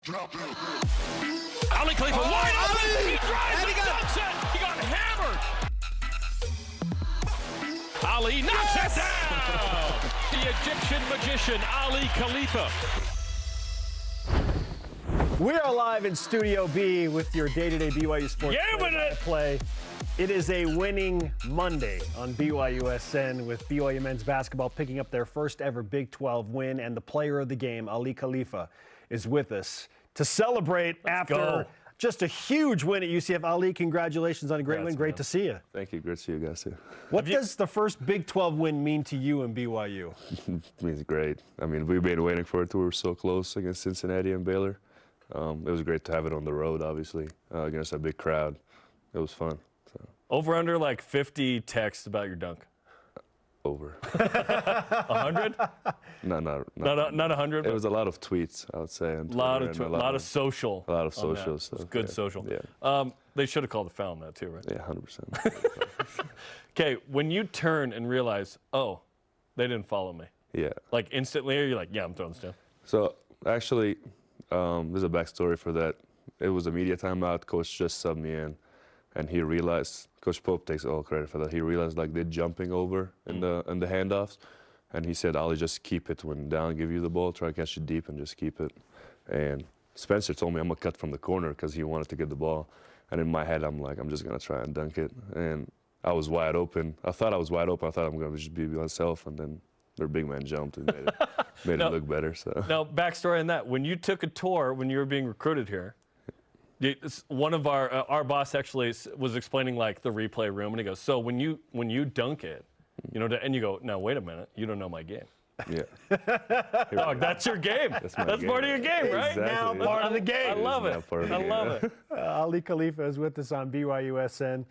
Aly Khalifa wide open. He drives and dunks it. He got hammered. Ali knocks it down. The Egyptian magician, Aly Khalifa. We are live in Studio B with your day-to-day BYU sports play. It is a winning Monday on BYUSN with BYU men's basketball picking up their first ever Big 12 win, and the player of the game, Aly Khalifa, is with us to celebrate after just a huge win at UCF. Ali, congratulations on a great win. Great to see you. Thank you. Great to see you guys too. What does the first Big 12 win mean to you and BYU? It means great. I mean, we've been waiting for it. We were so close against Cincinnati and Baylor. It was great to have it on the road, obviously, against a big crowd. It was fun. So. Over under like 50 texts about your dunk. Over. 100? No, not 100. It was a lot of tweets, I would say. A lot of social. A lot of social stuff. Good social. Yeah. They should have called the foul on that too, right? Yeah, 100%. Okay, when you turn and realize, oh, they didn't follow me. Yeah. Like instantly, or you're like, yeah, I'm throwing this down. So actually, there's a backstory for that. It was a media timeout. Coach just subbed me in, and he realized. Coach Pope takes all credit for that. He realized like they're jumping over in the handoffs, and he said, "Aly, just keep it when down. Give you the ball. Try to catch it deep and just keep it." And Spencer told me I'm gonna cut from the corner because he wanted to get the ball. And in my head, I'm like, I'm just gonna try and dunk it. And I was wide open. I thought I was wide open. I thought I'm gonna just be myself, and then their big man jumped and made it look better. So now, backstory on that: when you took a tour when you were being recruited here, one of our boss actually was explaining like the replay room, and he goes, "So when you dunk it, you know," and you go, "Now wait a minute, you don't know my game." Yeah. Dog, that's your game. That's part of your game, right? Exactly. Now part of the game. I love it. I love it. Aly Khalifa is with us on BYUSN.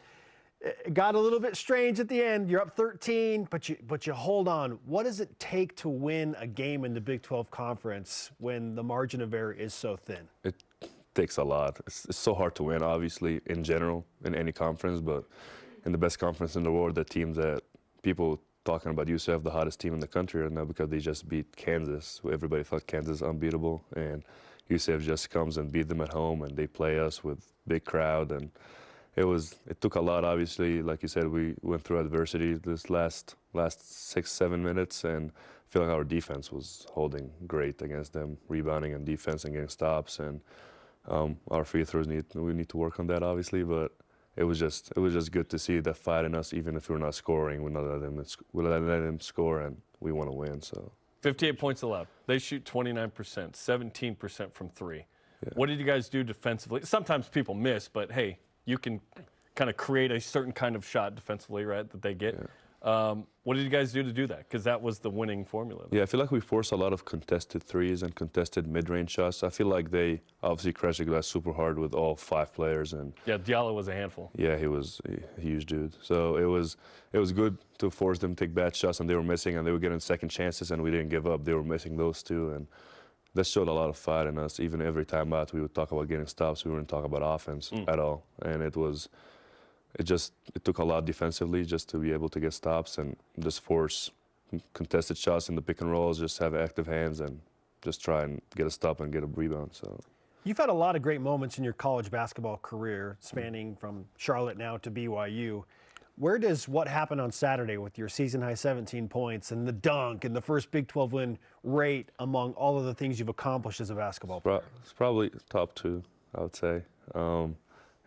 It got a little bit strange at the end. You're up 13, but you hold on. What does it take to win a game in the Big 12 Conference when the margin of error is so thin? It takes a lot. It's so hard to win, obviously, in general, in any conference, but in the best conference in the world, the teams that people talking about UCF, the hottest team in the country right now, because they just beat Kansas. Everybody thought Kansas unbeatable, and UCF just comes and beat them at home, and they play us with big crowd, and it took a lot, obviously. Like you said, we went through adversity this last 6-7 minutes, and I feel like our defense was holding great against them, rebounding and defense and getting stops, and our free throws we need to work on that, obviously, but it was just good to see that fight in us. Even if we're not scoring, we let them score, and we want to win. So 58 points allowed. They shoot 29%, 17% from three. Yeah. What did you guys do defensively? Sometimes people miss, but hey, you can kind of create a certain kind of shot defensively, right, that they get. Yeah. What did you guys do to do that? Because that was the winning formula. Yeah, I feel like we forced a lot of contested threes and contested mid-range shots. I feel like they obviously crashed the glass super hard with all 5 players. And yeah, Diallo was a handful. Yeah, he was a huge dude. So it was good to force them to take bad shots, and they were missing, and they were getting second chances, and we didn't give up. They were missing those too, and that showed a lot of fight in us. Even every time out, we would talk about getting stops. We wouldn't talk about offense at all, and it took a lot defensively just to be able to get stops and just force contested shots in the pick and rolls, just have active hands and just try and get a stop and get a rebound. So you've had a lot of great moments in your college basketball career, spanning from Charlotte now to BYU. Where does what happened on Saturday with your season-high 17 points and the dunk and the first Big 12 win rate among all of the things you've accomplished as a basketball player? It's probably top 2, I would say.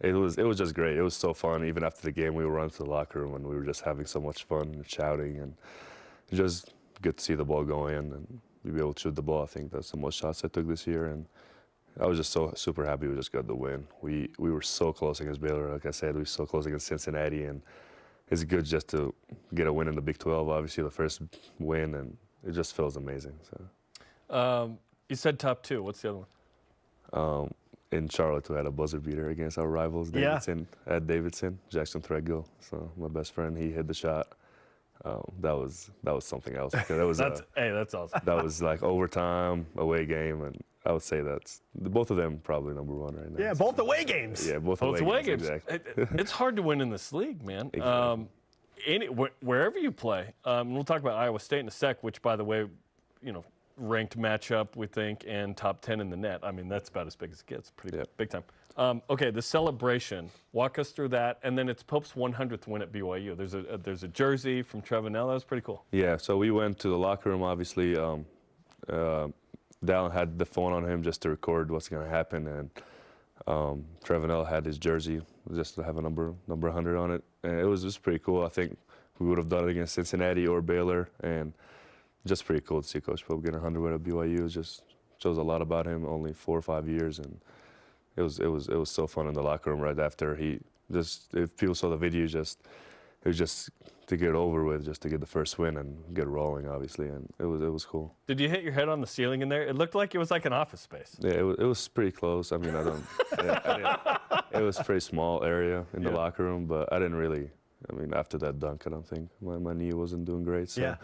It was just great. It was so fun. Even after the game, we would run to the locker room, and we were just having so much fun and shouting. And just good to see the ball go in and be able to shoot the ball. I think that's the most shots I took this year. And I was just so super happy we just got the win. We were so close against Baylor. Like I said, we were so close against Cincinnati. And it's good just to get a win in the Big 12, obviously the first win. And it just feels amazing. So. You said top 2. What's the other one? In Charlotte, we had a buzzer beater against our rivals, Davidson, at Davidson, Jackson Threadgill. So my best friend, he hit the shot. That was something else. That was that's awesome. That was like overtime, away game, and I would say that's both of them probably number 1 right now. Yeah, both away games. Yeah, both away games. Exactly. It's hard to win in this league, man. Exactly. Wherever you play, we'll talk about Iowa State in a sec. Which, by the way, ranked matchup, we think, and top 10 in the net. I mean, that's about as big as it gets. Pretty big time. Okay, the celebration. Walk us through that, and then it's Pope's 100th win at BYU. There's a jersey from Trevenel. That was pretty cool. Yeah, so we went to the locker room, obviously. Dallin had the phone on him just to record what's going to happen, and Trevenel had his jersey just to have a number 100 on it, and it was just pretty cool. I think we would have done it against Cincinnati or Baylor, and just pretty cool to see Coach Pope get 100 win at BYU. It just shows a lot about him. Only 4 or 5 years, and it was so fun in the locker room right after if people saw the video, it was just to get over with, just to get the first win and get rolling, obviously, and it was cool. Did you hit your head on the ceiling in there? It looked like it was like an office space. Yeah, it was pretty close. I mean, it was a pretty small area in the locker room, but I didn't really. I mean, after that dunk, I don't think my knee wasn't doing great, so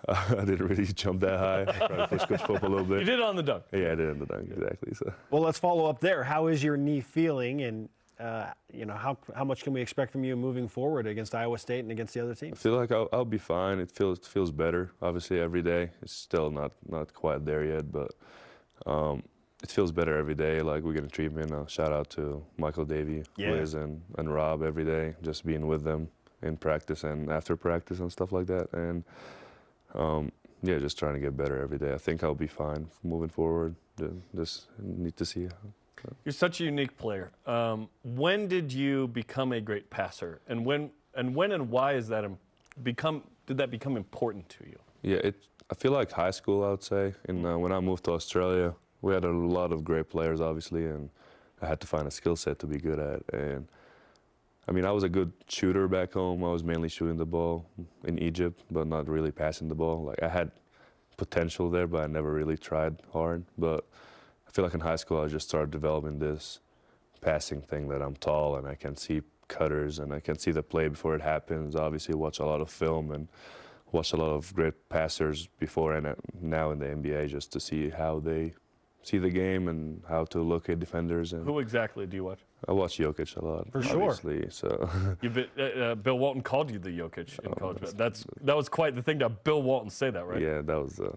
I didn't really jump that high. I tried to push Coach Pope a little bit. You did it on the dunk. Yeah, I did on the dunk, exactly. So. Well, let's follow up there. How is your knee feeling, and how much can we expect from you moving forward against Iowa State and against the other teams? I feel like I'll be fine. It feels better, obviously, every day. It's still not quite there yet, but it feels better every day. Like, we're getting treatment. Shout out to Michael Davey, Liz, and Rob every day, just being with them in practice and after practice and stuff like that. And just trying to get better every day. I think I'll be fine moving forward. Just need to see. You're such a unique player. When did you become a great passer, and when and why did that become important to you? Yeah, I feel like high school, I would say. And when I moved to Australia, we had a lot of great players, obviously, and I had to find a skill set to be good at. And I mean, I was a good shooter back home. I was mainly shooting the ball in Egypt, but not really passing the ball. Like, I had potential there, but I never really tried hard. But I feel like in high school, I just started developing this passing thing, that I'm tall and I can see cutters and I can see the play before it happens. Obviously, watch a lot of film and watch a lot of great passers before and now in the NBA, just to see how they see the game and how to look at defenders. And who exactly do you watch? I watch Jokic a lot, for obviously, sure. So Bill Walton called you the Jokic in college. That was quite the thing to have Bill Walton say that, right? Yeah, that was a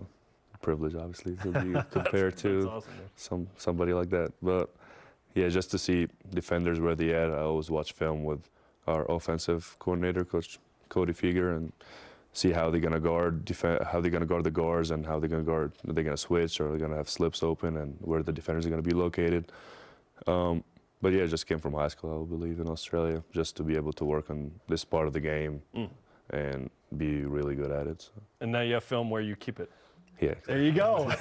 privilege, obviously, to be compared to awesome, somebody like that. But yeah, just to see defenders where they at. I always watch film with our offensive coordinator, Coach Cody Fieger, and see how they're gonna guard the guards, and how they're gonna guard. Are they gonna switch, or are they gonna have slips open, and where the defenders are gonna be located. But yeah, it just came from high school, I believe, in Australia, just to be able to work on this part of the game and be really good at it. So. And now you have film where you keep it. Yeah. There you go.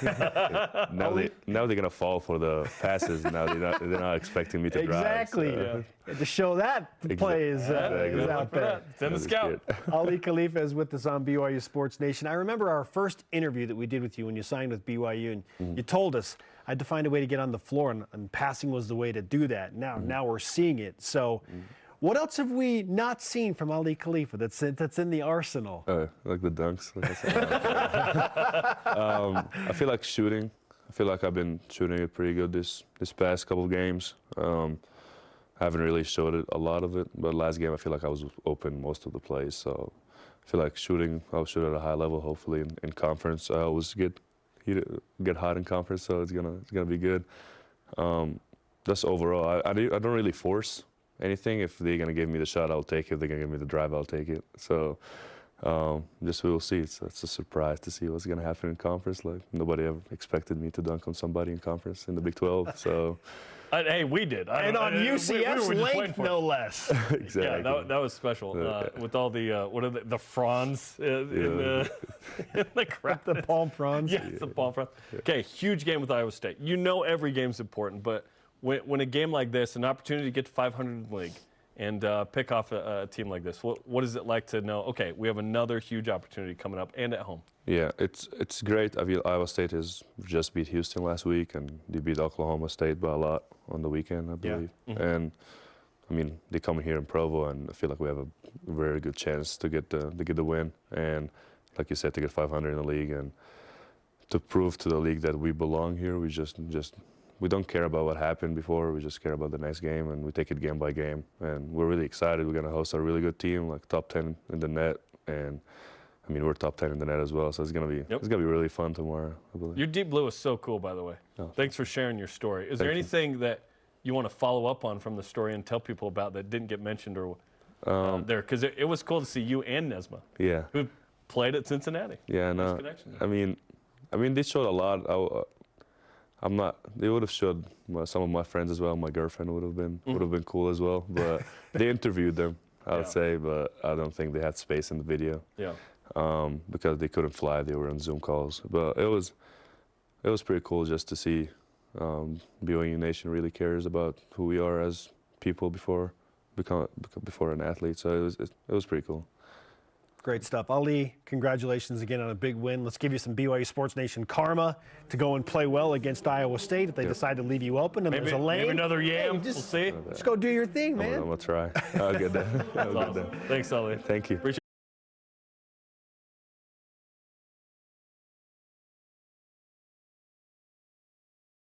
Now they're gonna fall for the passes. Now they're not expecting me to drive. Exactly. So. To show that play is out there. It's in the scout. Aly Khalifa is with us on BYU Sports Nation. I remember our first interview that we did with you when you signed with BYU, and you told us I had to find a way to get on the floor, and passing was the way to do that. Now we're seeing it. So. What else have we not seen from Aly Khalifa that's in the arsenal? Like the dunks. Like I said. I feel like shooting. I feel like I've been shooting it pretty good this past couple of games. I haven't really showed it a lot of it, but last game I feel like I was open most of the plays. So I feel like I'll shoot at a high level. Hopefully in conference, I always get hot in conference, so it's gonna be good. Just overall, I don't really force anything. If they're gonna give me the shot, I'll take it. If they're gonna give me the drive, I'll take it. So just we'll see. It's a surprise to see what's gonna happen in conference. Like, nobody ever expected me to dunk on somebody in conference in the Big 12. So hey, we did. And on UCF's length, no less. Exactly. Yeah, that was special. With all the what are the fronds in the crowd. The palm fronds. Yes, the palm fronds. Okay, huge game with Iowa State. You know every game's important, but when a game like this, an opportunity to get to 500 in the league and pick off a team like this, what is it like to know, okay, we have another huge opportunity coming up and at home? Yeah, it's great. I feel Iowa State has just beat Houston last week, and they beat Oklahoma State by a lot on the weekend, I believe. Yeah. Mm-hmm. And I mean, they come here in Provo, and I feel like we have a very good chance to get the win. And like you said, to get 500 in the league, and to prove to the league that we belong here. We don't care about what happened before. We just care about the next game, and we take it game by game. And we're really excited. We're going to host a really good team, like top 10 in the net. And I I mean, we're top 10 in the net as well, so it's gonna be really fun tomorrow, I believe. Your deep blue is so cool, by the way. Oh. Thanks for sharing your story. Is there Thank you. anything that you want to follow up on from the story and tell people about that didn't get mentioned or there? Because it was cool to see you and Nesma, Yeah. who played at Cincinnati. Yeah, no. Connection. I mean, they showed a lot. I'm not. They would have showed some of my friends as well. My girlfriend would have been cool as well. But they interviewed them, I would say. But I don't think they had space in the video. Yeah. Because they couldn't fly. They were on Zoom calls. But it was pretty cool just to see BYU Nation really cares about who we are as people before an athlete. So it was pretty cool. Great stuff. Aly, congratulations again on a big win. Let's give you some BYU Sports Nation karma to go and play well against Iowa State if they decide to leave you open and there's a lane. Maybe another yam. Hey, We'll see. Just go do your thing, man. I'm going to try. I'll get that. Thanks, Aly. Thank you. Appreciate